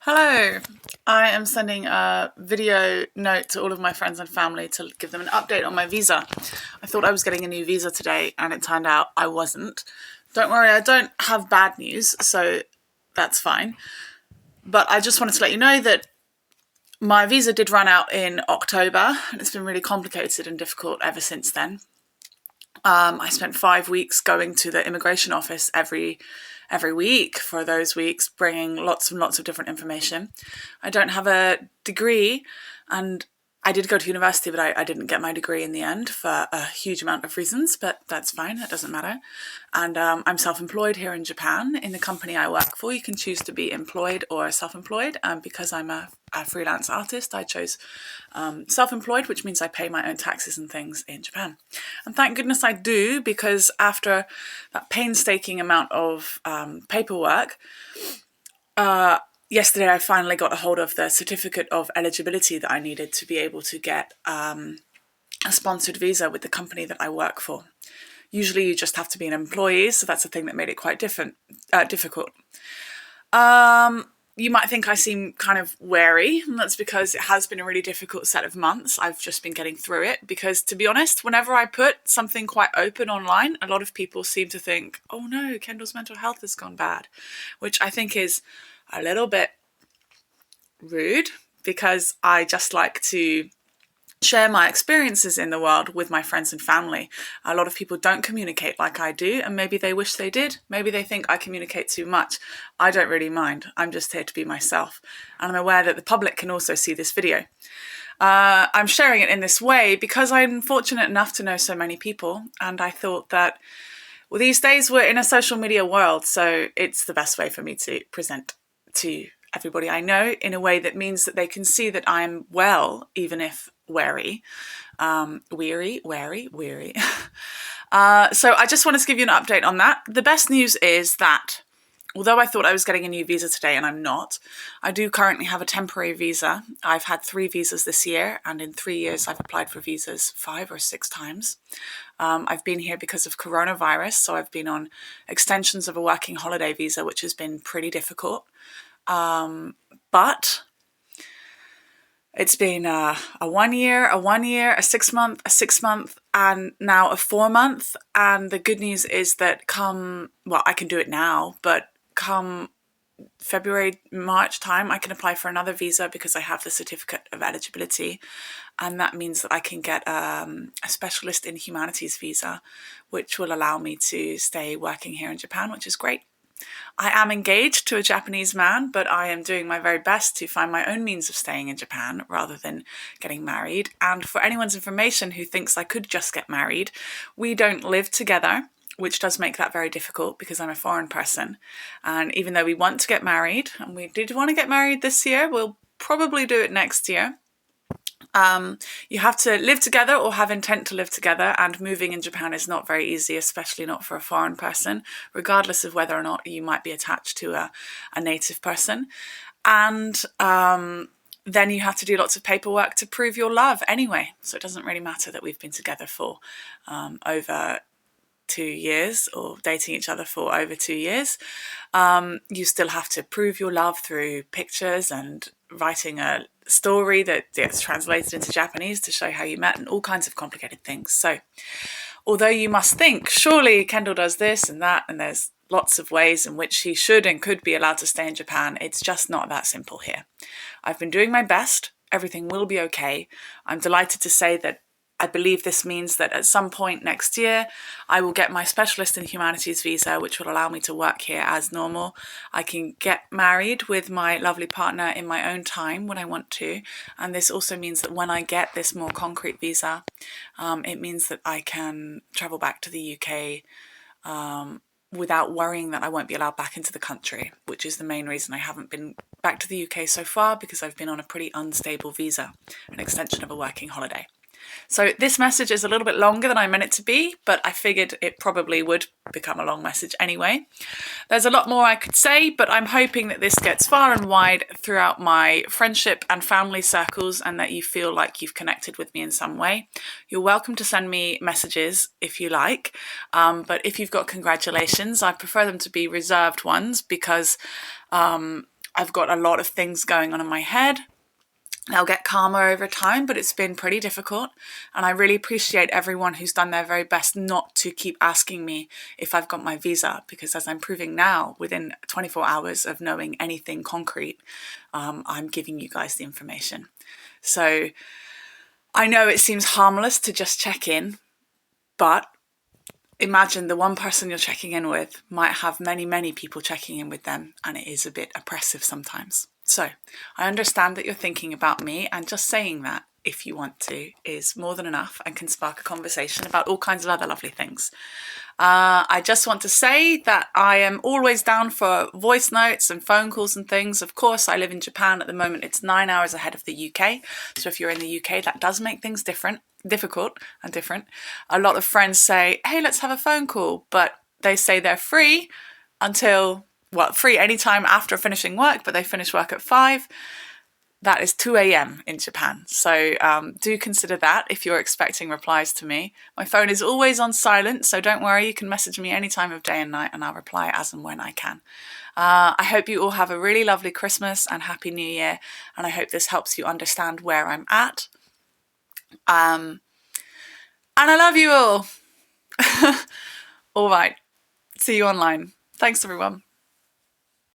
Hello, I am sending a video note to all of my friends and family to give them an update on my visa. I thought I was getting a new visa today and it turned out I wasn't. Don't worry, I don't have bad news, so that's fine. But I just wanted to let you know that my visa did run out in October and it's been really complicated and difficult ever since then. I spent 5 weeks going to the immigration office every week for those weeks, bringing lots and lots of different information. I don't have a degree, and I did go to university, but I didn't get my degree in the end for a huge amount of reasons, but that's fine, that doesn't matter. And I'm self-employed here in Japan. In the company I work for, you can choose to be employed or self-employed. Because I'm a freelance artist, I chose self-employed, which means I pay my own taxes and things in Japan. And thank goodness I do, because after that painstaking amount of paperwork, yesterday I finally got a hold of the certificate of eligibility that I needed to be able to get a sponsored visa with the company that I work for. Usually you just have to be an employee, so that's the thing that made it quite difficult. You might think I seem kind of wary, and that's because it has been a really difficult set of months. I've just been getting through it because, to be honest, whenever I put something quite open online, a lot of people seem to think, oh no, Kendall's mental health has gone bad, which I think is a little bit rude, because I just like to share my experiences in the world with my friends and family. A lot of people don't communicate like I do, and maybe they wish they did. Maybe they think I communicate too much. I don't really mind. I'm just here to be myself. And I'm aware that the public can also see this video. I'm sharing it in this way because I'm fortunate enough to know so many people, and I thought that, well, these days we're in a social media world, so it's the best way for me to present to everybody I know in a way that means that they can see that I'm well, even if wary. Weary. So I just wanted to give you an update on that. The best news is that, although I thought I was getting a new visa today and I'm not, I do currently have a temporary visa. I've had 3 visas this year, and in 3 years I've applied for visas 5 or 6 times. I've been here because of coronavirus, so I've been on extensions of a working holiday visa, which has been pretty difficult. But it's been a 1 year, a 6 month, a 6 month, and now a 4 month. And the good news is that I can do it now, but come February, March time, I can apply for another visa because I have the certificate of eligibility. And that means that I can get a specialist in humanities visa, which will allow me to stay working here in Japan, which is great. I am engaged to a Japanese man, but I am doing my very best to find my own means of staying in Japan rather than getting married. And for anyone's information who thinks I could just get married, we don't live together, which does make that very difficult because I'm a foreign person. And even though we want to get married, and we did want to get married this year, we'll probably do it next year. You have to live together or have intent to live together, and moving in Japan is not very easy, especially not for a foreign person, regardless of whether or not you might be attached to a native person. And then you have to do lots of paperwork to prove your love anyway. So it doesn't really matter that we've been together for over 2 years, or dating each other for over 2 years. You still have to prove your love through pictures and writing a story that gets translated into Japanese to show how you met, and all kinds of complicated things. So although you must think, surely Kendall does this and that, and there's lots of ways in which he should and could be allowed to stay in Japan, it's just not that simple here. I've been doing my best. Everything will be okay. I'm delighted to say that I believe this means that at some point next year, I will get my specialist in humanities visa, which will allow me to work here as normal. I can get married with my lovely partner in my own time when I want to. And this also means that when I get this more concrete visa, it means that I can travel back to the UK without worrying that I won't be allowed back into the country, which is the main reason I haven't been back to the UK so far, because I've been on a pretty unstable visa, an extension of a working holiday. So this message is a little bit longer than I meant it to be, but I figured it probably would become a long message anyway. There's a lot more I could say, but I'm hoping that this gets far and wide throughout my friendship and family circles, and that you feel like you've connected with me in some way. You're welcome to send me messages if you like, but if you've got congratulations, I prefer them to be reserved ones, because I've got a lot of things going on in my head. They'll get calmer over time, but it's been pretty difficult. And I really appreciate everyone who's done their very best not to keep asking me if I've got my visa, because as I'm proving now, within 24 hours of knowing anything concrete, I'm giving you guys the information. So I know it seems harmless to just check in, but imagine the one person you're checking in with might have many, many people checking in with them, and it is a bit oppressive sometimes. So I understand that you're thinking about me, and just saying that, if you want to, is more than enough and can spark a conversation about all kinds of other lovely things. I just want to say that I am always down for voice notes and phone calls and things. Of course, I live in Japan at the moment. It's 9 hours ahead of the UK. So if you're in the UK, that does make things difficult and different. A lot of friends say, hey, let's have a phone call. But they say they're free until, free anytime after finishing work, but they finish work at 5. That is 2 a.m. in Japan. So do consider that if you're expecting replies to me. My phone is always on silent, so don't worry. You can message me any time of day and night, and I'll reply as and when I can. I hope you all have a really lovely Christmas and Happy New Year. And I hope this helps you understand where I'm at. And I love you all. All right. See you online. Thanks, everyone.